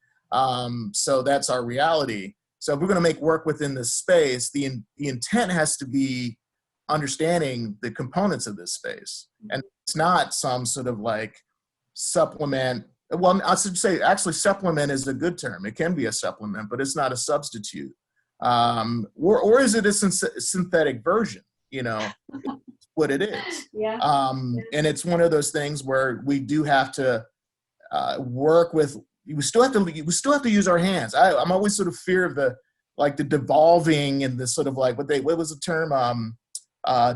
So that's our reality. So if we're going to make work within this space, the intent has to be understanding the components of this space, and it's not some sort of like supplement. Well, I should say, actually, supplement is a good term. It can be a supplement, but it's not a substitute. Or is it a synthetic version? You know, what it is. Yeah. And it's one of those things where we do have to work with, we still have to use our hands. I'm always sort of fear of the devolving and the sort of like, what was the term?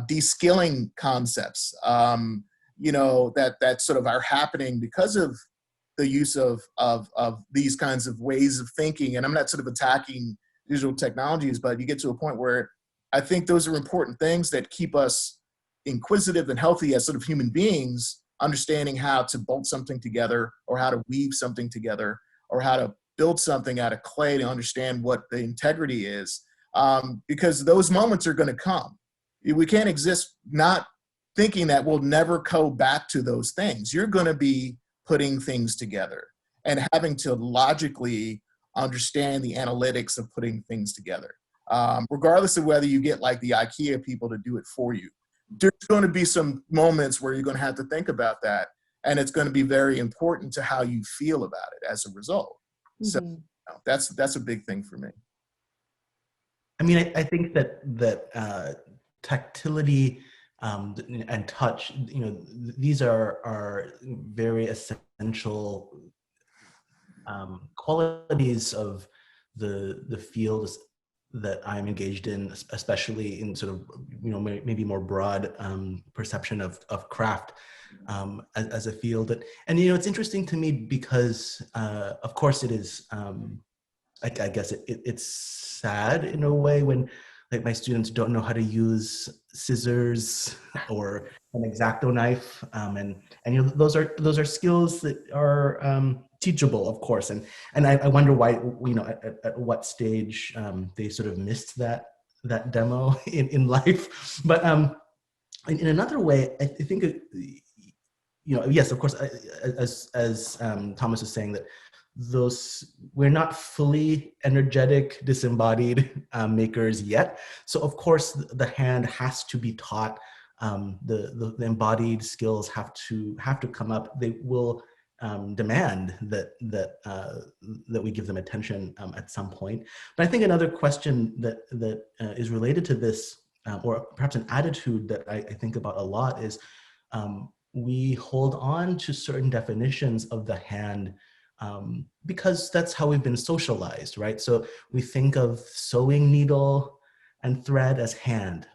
De-skilling concepts, that sort of are happening because of the use of these kinds of ways of thinking. And I'm not sort of attacking digital technologies, but you get to a point where I think those are important things that keep us inquisitive and healthy as sort of human beings, understanding how to bolt something together, or how to weave something together, or how to build something out of clay to understand what the integrity is, because those moments are going to come. We can't exist not thinking that we'll never go back to those things. You're going to be putting things together and having to logically understand the analytics of putting things together. Regardless of whether you get like the IKEA people to do it for you, there's going to be some moments where you're going to have to think about that. And it's going to be very important to how you feel about it as a result. So that's a big thing for me. I mean, I think that tactility and touch, these are very essential qualities of the fields that I'm engaged in, especially in sort of, maybe more broad perception of craft as a field. And it's interesting to me because, of course, it is, I guess it's sad in a way when like my students don't know how to use scissors or an X-Acto knife, and those are skills that are teachable, of course, and I wonder why, at what stage they sort of missed that demo in life. But in another way, I think yes, of course, as Thomas was saying, that we're not fully energetic, disembodied makers yet. So of course the hand has to be taught. The embodied skills have to come up. They will demand that we give them attention at some point. But I think another question that is related to this, or perhaps an attitude that I think about a lot, is we hold on to certain definitions of the hand because that's how we've been socialized, right? So we think of sewing needle and thread as hand.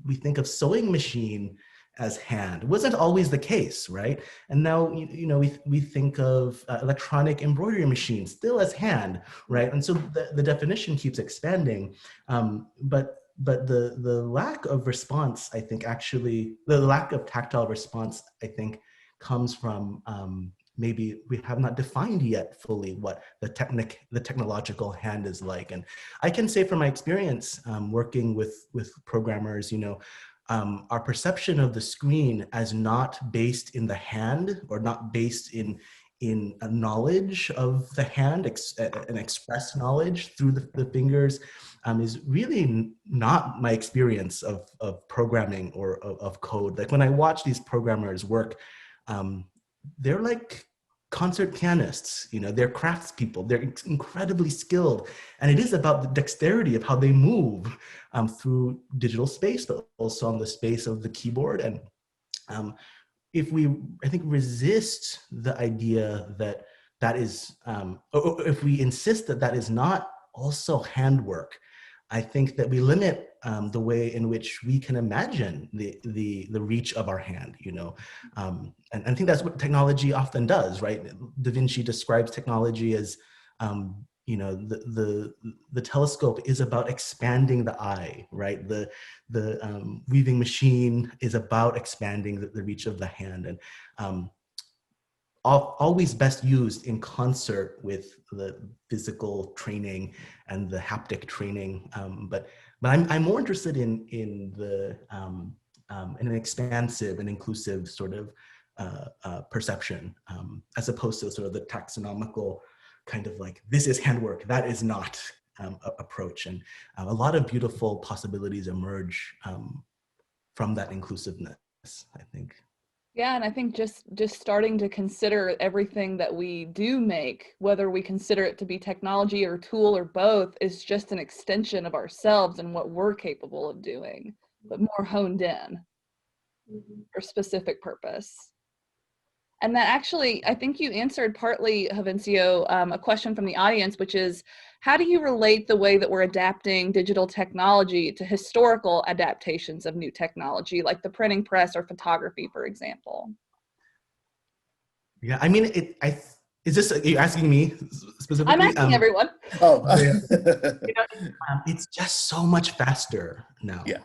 We think of sewing machine as hand. It wasn't always the case, right? And now, we think of electronic embroidery machine still as hand, right? And so the definition keeps expanding, but the lack of response, I think, actually, the lack of tactile response, I think, comes from maybe we have not defined yet fully what the technological hand is like. And I can say from my experience working with programmers, our perception of the screen as not based in the hand, or not based in a knowledge of the hand, an expressed knowledge through the fingers, is really not my experience of programming or of code. Like when I watch these programmers work, they're like concert pianists, they're craftspeople, they're incredibly skilled. And it is about the dexterity of how they move through digital space, but also on the space of the keyboard. And if we, I think, resist the idea that is, or if we insist that is not also handwork, I think that we limit the way in which we can imagine the reach of our hand, and I think that's what technology often does, right? Da Vinci describes technology as, the telescope is about expanding the eye, right? The weaving machine is about expanding the reach of the hand, and always best used in concert with the physical training and the haptic training. But I'm more interested in an expansive and inclusive sort of perception, as opposed to sort of the taxonomical kind of like, this is handwork, that is not approach. And a lot of beautiful possibilities emerge from that inclusiveness, I think. Yeah, and I think just starting to consider everything that we do make, whether we consider it to be technology or tool or both, is just an extension of ourselves and what we're capable of doing, but more honed in for specific purpose. And that actually, I think you answered partly, Jovencio, a question from the audience, which is, how do you relate the way that we're adapting digital technology to historical adaptations of new technology, like the printing press or photography, for example? Yeah, I mean, is this, are you asking me specifically? I'm asking everyone. Oh, yeah. It's just so much faster now. Yeah.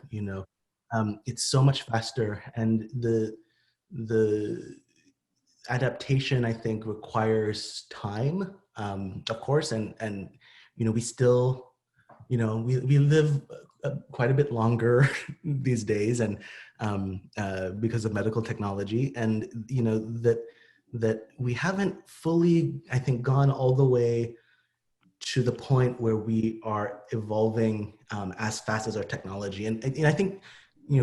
It's so much faster, and the adaptation, I think, requires time, of course, and we still, we live quite a bit longer these days, and because of medical technology, and that we haven't fully, I think, gone all the way to the point where we are evolving as fast as our technology. And I think,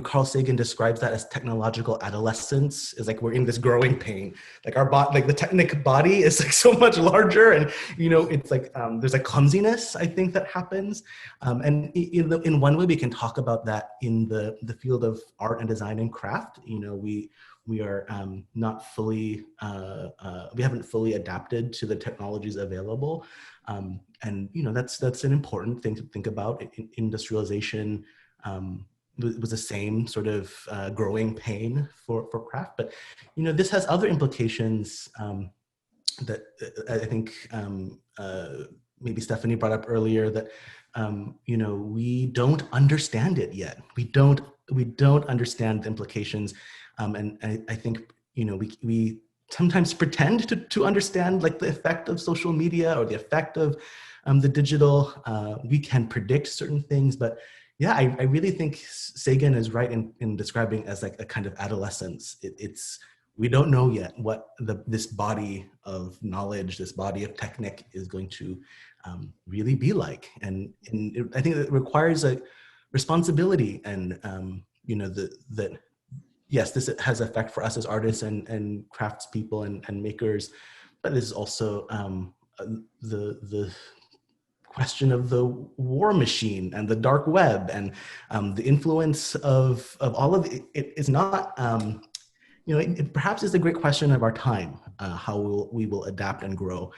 Carl Sagan describes that as technological adolescence. Is like we're in this growing pain. Like like the technic body is like so much larger, and it's like there's a clumsiness, I think, that happens. And in one way, we can talk about that in the field of art and design and craft. We are not fully, we haven't fully adapted to the technologies available. And that's an important thing to think about. Industrialization was the same sort of growing pain for craft, but this has other implications that I think maybe Stephanie brought up earlier, that we don't understand it yet. We don't understand the implications, and I think we sometimes pretend to understand, like, the effect of social media or the effect of the digital. We can predict certain things, but yeah, I really think Sagan is right in describing as like a kind of adolescence. We don't know yet what this body of knowledge, this body of technique is going to really be like. And I think it requires a responsibility, and that yes, this has effect for us as artists and craftspeople and makers, but this is also the question of the war machine and the dark web, and the influence of all of it. Is not, it perhaps is the great question of our time, how we will adapt and grow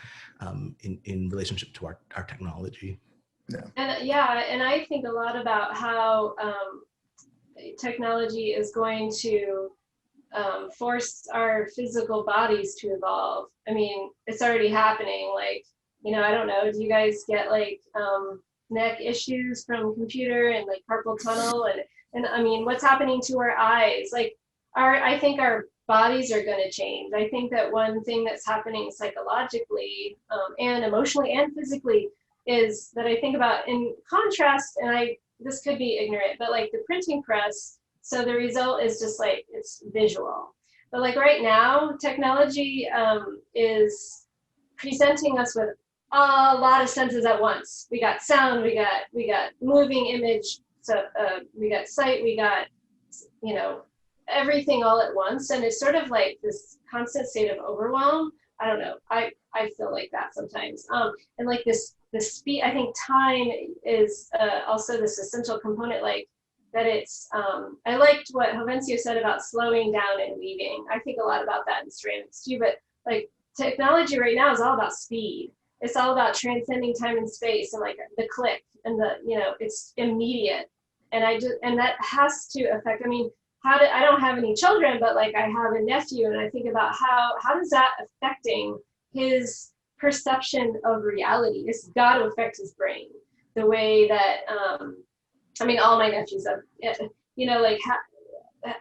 in relationship to our technology. Yeah. And I think a lot about how technology is going to force our physical bodies to evolve. I mean, it's already happening. Like, I don't know, do you guys get like neck issues from computer and like carpal tunnel, and I mean, what's happening to our eyes? Like, I think our bodies are going to change. I think that one thing that's happening psychologically and emotionally and physically is that I think about, in contrast, and this could be ignorant, but like the printing press, so the result is just like, it's visual. But like right now, technology is presenting us with a lot of senses at once. We got sound, we got moving image, so we got sight, we got, everything all at once. And it's sort of like this constant state of overwhelm. I don't know, I feel like that sometimes. And like the speed, I think time is also this essential component, like that it's, I liked what Jovencio said about slowing down and weaving. I think a lot about that in ceramics too, but like technology right now is all about speed. It's all about transcending time and space, and like the click and it's immediate. And that has to affect, I mean, I don't have any children, but like I have a nephew, and I think about how does that affecting his perception of reality? It's got to affect his brain, the way that I mean, all my nephews have,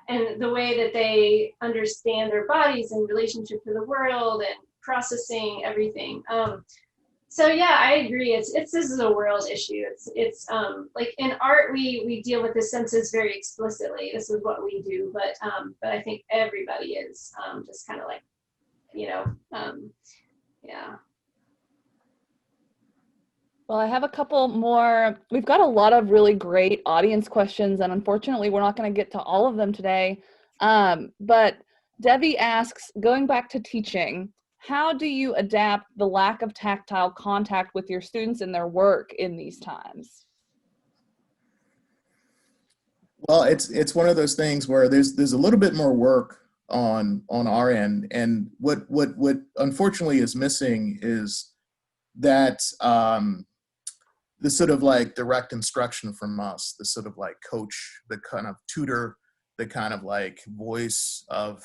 and the way that they understand their bodies in relationship to the world and processing everything. So yeah, I agree. This is a world issue. It's like in art, we deal with the senses very explicitly. This is what we do, but I think everybody is just kind of like, yeah. Well, I have a couple more. We've got a lot of really great audience questions, and unfortunately, we're not going to get to all of them today. But Debbie asks, going back to teaching, how do you adapt the lack of tactile contact with your students in their work in these times? Well, it's one of those things where there's a little bit more work on our end. And what unfortunately is missing is that the sort of like direct instruction from us, the sort of like coach, the kind of tutor, the kind of like voice of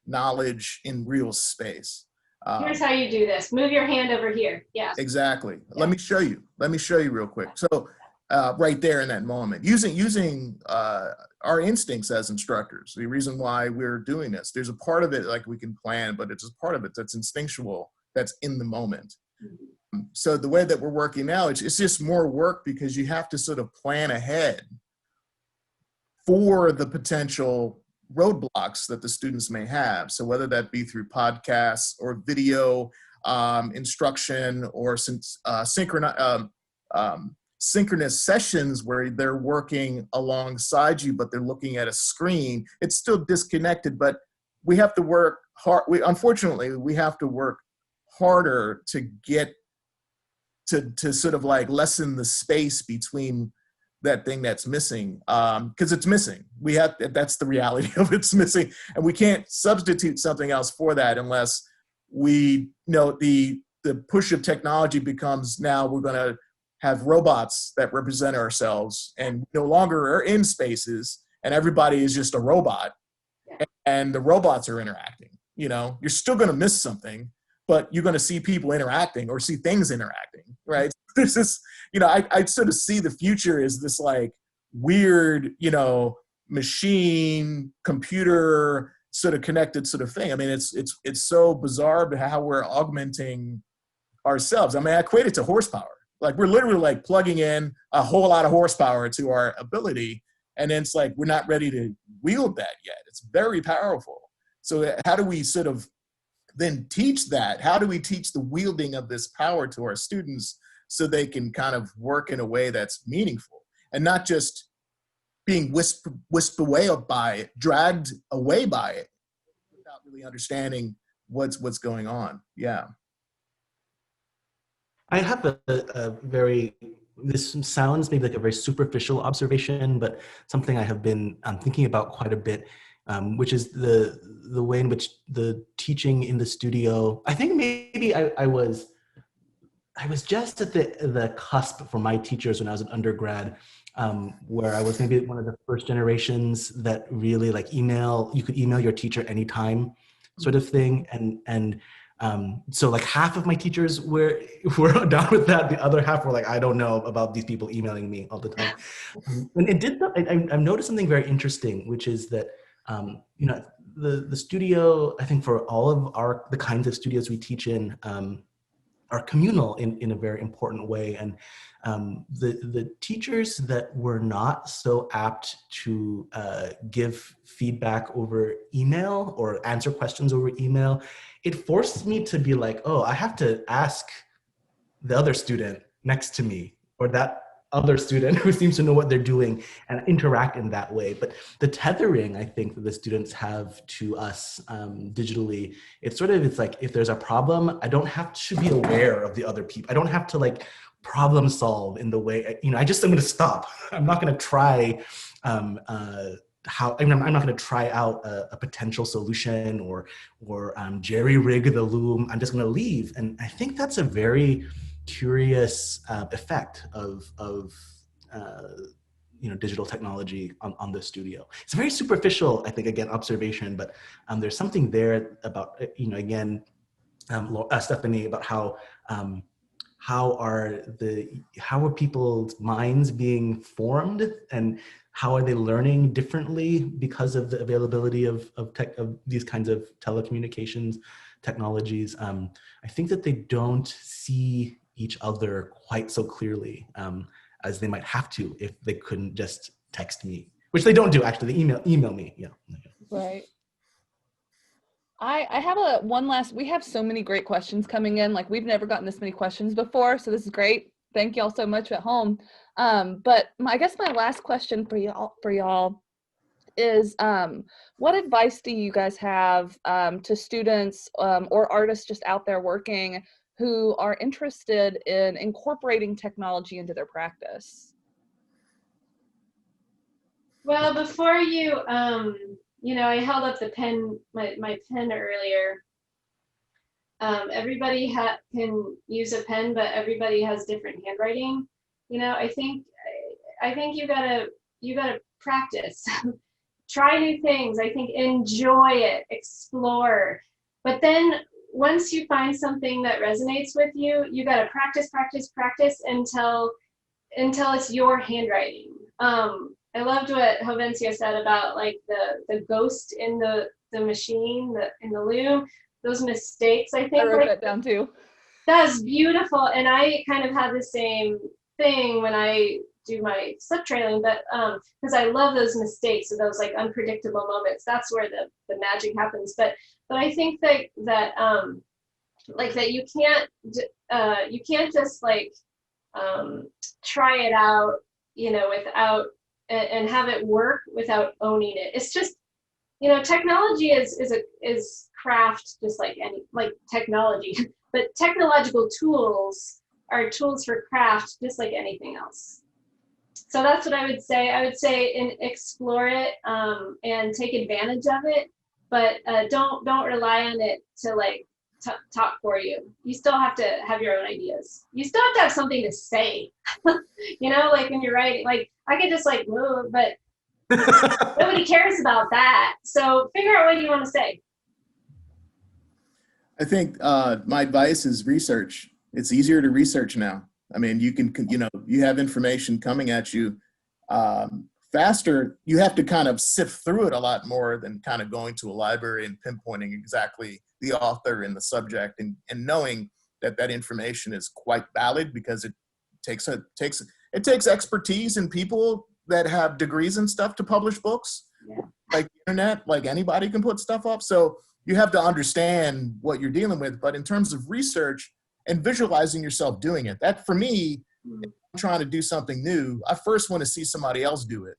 knowledge in real space. Here's how you do this. Move your hand over here. Yeah. Exactly. Yeah. Let me show you. Let me show you real quick. So right there in that moment, using our instincts as instructors, the reason why we're doing this, there's a part of it like we can plan, but it's a part of it that's instinctual, that's in the moment. So the way that we're working now, it's just more work because you have to sort of plan ahead for the potential roadblocks that the students may have. So whether that be through podcasts or video instruction or synchronous sessions where they're working alongside you, but they're looking at a screen, it's still disconnected, but we have to work hard. Unfortunately, we have to work harder to get to sort of like lessen the space between that thing that's missing, because it's missing. That's the reality of it's missing, and we can't substitute something else for that unless we know the push of technology becomes now we're going to have robots that represent ourselves, and no longer are in spaces, and everybody is just a robot, and the robots are interacting. You know, you're still going to miss something, but you're going to see people interacting or see things interacting, right? There's this, you know, I sort of see the future as this like weird, you know, machine, computer sort of connected sort of thing. I mean, it's so bizarre how we're augmenting ourselves. I mean, I equate it to horsepower. Like we're literally like plugging in a whole lot of horsepower to our ability. And then it's like, we're not ready to wield that yet. It's very powerful. So how do we sort of then teach that? How do we teach the wielding of this power to our students so they can kind of work in a way that's meaningful and not just being whisked away by it, dragged away by it without really understanding what's going on? Yeah. I have a very, this sounds maybe like a very superficial observation, but something I have been thinking about quite a bit, which is the way in which the teaching in the studio, I think maybe I was just at the cusp for my teachers when I was an undergrad, where I was maybe one of the first generations that really like you could email your teacher anytime sort of thing. And so like half of my teachers were down with that. The other half were like, I don't know about these people emailing me all the time. And I've noticed something very interesting, which is that, you know, the studio, I think for all of the kinds of studios we teach in, are communal in a very important way. And the teachers that were not so apt to give feedback over email or answer questions over email, it forced me to be like, oh, I have to ask the other student next to me or that other student who seems to know what they're doing and interact in that way. But the tethering, I think, that the students have to us digitally, it's like, if there's a problem, I don't have to be aware of the other people. I don't have to like problem solve in the way, you know, I'm going to stop. I'm not going to try I'm not going to try out a potential solution or jerry rig the loom. I'm just going to leave. And I think that's a very curious effect of you know, digital technology on the studio. It's a very superficial, I think, again, observation, but there's something there about, you know, again, Stephanie, about how are people's minds being formed and how are they learning differently because of the availability of these kinds of telecommunications technologies. I think that they don't see each other quite so clearly as they might have to if they couldn't just text me, which they don't do actually. They email me. Yeah. Right. I have we have so many great questions coming in. Like, we've never gotten this many questions before, so this is great. Thank y'all so much at home. But I guess my last question for y'all is, what advice do you guys have to students or artists just out there working who are interested in incorporating technology into their practice? Well, before you you know, I held up the pen, my pen earlier. Everybody can use a pen, but everybody has different handwriting. You know, I think you gotta practice. Try new things. I think enjoy it, explore. But then once you find something that resonates with you, you gotta practice, practice, practice until it's your handwriting. I loved what Jovencio said about like the ghost in the machine, in the loom, those mistakes. I think I wrote like that down too. that's beautiful. And I kind of have the same thing when I do my slip trailing, but because I love those mistakes and those like unpredictable moments. That's where the magic happens. But I think that like that you can't just like try it out, you know, without and have it work without owning it. It's just, you know, technology is craft, just like any like technology, but technological tools are tools for craft, just like anything else. So that's what I would say. I would say explore it and take advantage of it, but don't rely on it to like talk for you. You still have to have your own ideas. You still have to have something to say. You know, like when you're writing, like I could just like move, but nobody cares about that. So figure out what you want to say. I think my advice is research. It's easier to research now. I mean, you can, you know, you have information coming at you faster. You have to kind of sift through it a lot more than kind of going to a library and pinpointing exactly the author and the subject and knowing that information is quite valid, because it takes expertise and people that have degrees and stuff to publish books. Yeah. Like the internet, like anybody can put stuff up. So you have to understand what you're dealing with. But in terms of research and visualizing yourself doing it, that for me, if I'm trying to do something new, I first want to see somebody else do it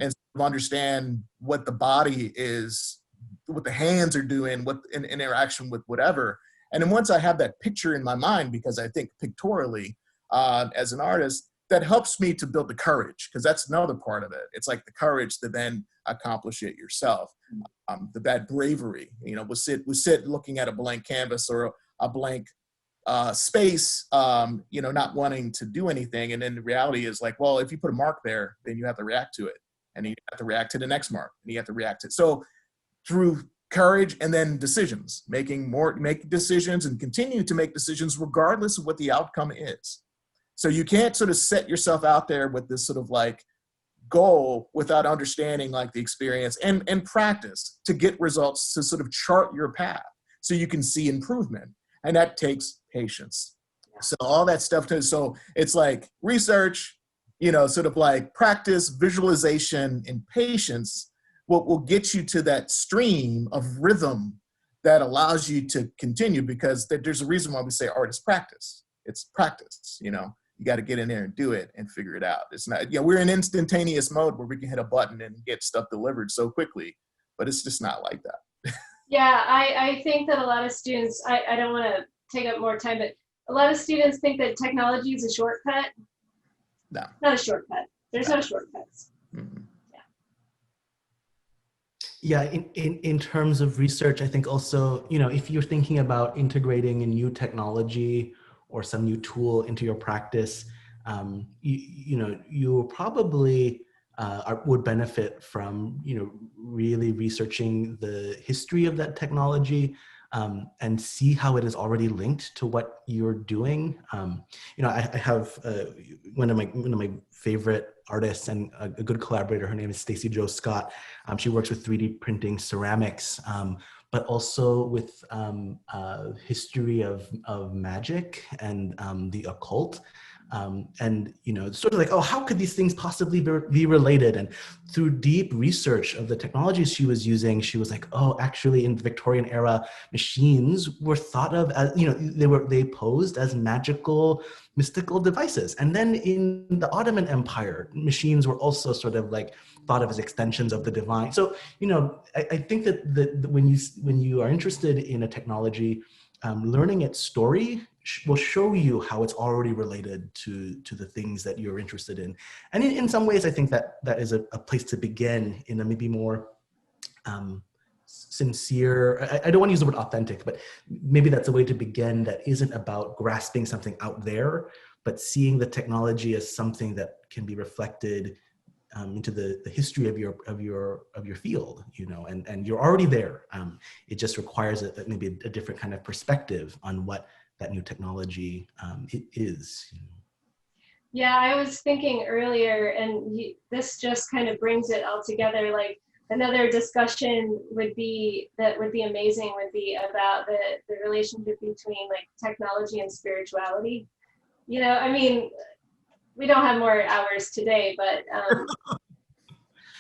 and understand what the body is, what the hands are doing, what in interaction with whatever. And then once I have that picture in my mind, because I think pictorially as an artist, that helps me to build the courage, because that's another part of it. It's like the courage to then accomplish it yourself. That bravery, you know, we'll sit looking at a blank canvas or a blank space, you know, not wanting to do anything. And then the reality is like, well, if you put a mark there, then you have to react to it. And you have to react to the next mark. And you have to react to it. So through courage and then decisions, make decisions and continue to make decisions regardless of what the outcome is. So you can't sort of set yourself out there with this sort of like goal without understanding like the experience and practice to get results, to sort of chart your path so you can see improvement. And that takes patience. So all that stuff too. So it's like research, you know, sort of like practice, visualization, and patience will get you to that stream of rhythm that allows you to continue, because there's a reason why we say art is practice. It's practice, you know. You got to get in there and do it and figure it out. It's not, you know, we're in instantaneous mode where we can hit a button and get stuff delivered so quickly, but it's just not like that. Yeah, I think that a lot of students, I don't want to take up more time, but a lot of students think that technology is a shortcut. No. Not a shortcut. There's no shortcuts. Mm-hmm. Yeah, in terms of research, I think also, you know, if you're thinking about integrating a new technology or some new tool into your practice, you know, you probably would benefit from, you know, really researching the history of that technology and see how it is already linked to what you're doing. You know, I have one of my favorite artists and a good collaborator. Her name is Stacey Jo Scott. She works with 3D printing ceramics, but also with history of magic and the occult. And, you know, sort of like, oh, how could these things possibly be related? And through deep research of the technologies she was using, she was like, oh, actually in the Victorian era, machines were thought of as, you know, they posed as magical, mystical devices. And then in the Ottoman Empire, machines were also sort of like thought of as extensions of the divine. So, you know, I think that when you are interested in a technology, learning its story will show you how it's already related to the things that you're interested in. And in some ways, I think that is a place to begin in a maybe more sincere, I don't want to use the word authentic, but maybe that's a way to begin that isn't about grasping something out there, but seeing the technology as something that can be reflected into the history of your field, you know, and you're already there. It just requires maybe a different kind of perspective on what that new technology is. You know. Yeah, I was thinking earlier, and this just kind of brings it all together. Like another discussion would be amazing would be about the relationship between like technology and spirituality. You know, I mean, we don't have more hours today, but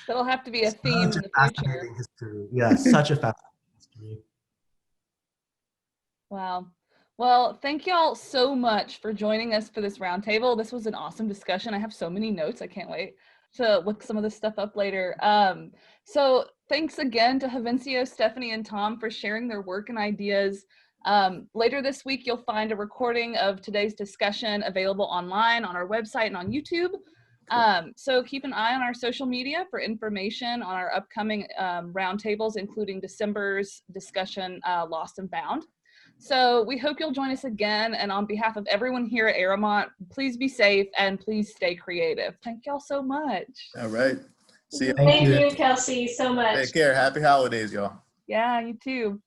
that'll have to be a theme in the future. History. Yeah, such a fascinating history. Wow. Well, thank you all so much for joining us for this roundtable. This was an awesome discussion. I have so many notes. I can't wait to look some of this stuff up later. So thanks again to Jovencio, Stephanie, and Tom for sharing their work and ideas. Later this week, you'll find a recording of today's discussion available online on our website and on YouTube. So keep an eye on our social media for information on our upcoming roundtables, including December's discussion, Lost and Found. So we hope you'll join us again. And on behalf of everyone here at Arrowmont, please be safe and please stay creative. Thank y'all so much. All right. See you. Thank you, Kelsey, so much. Take care. Happy holidays, y'all. Yeah, you too.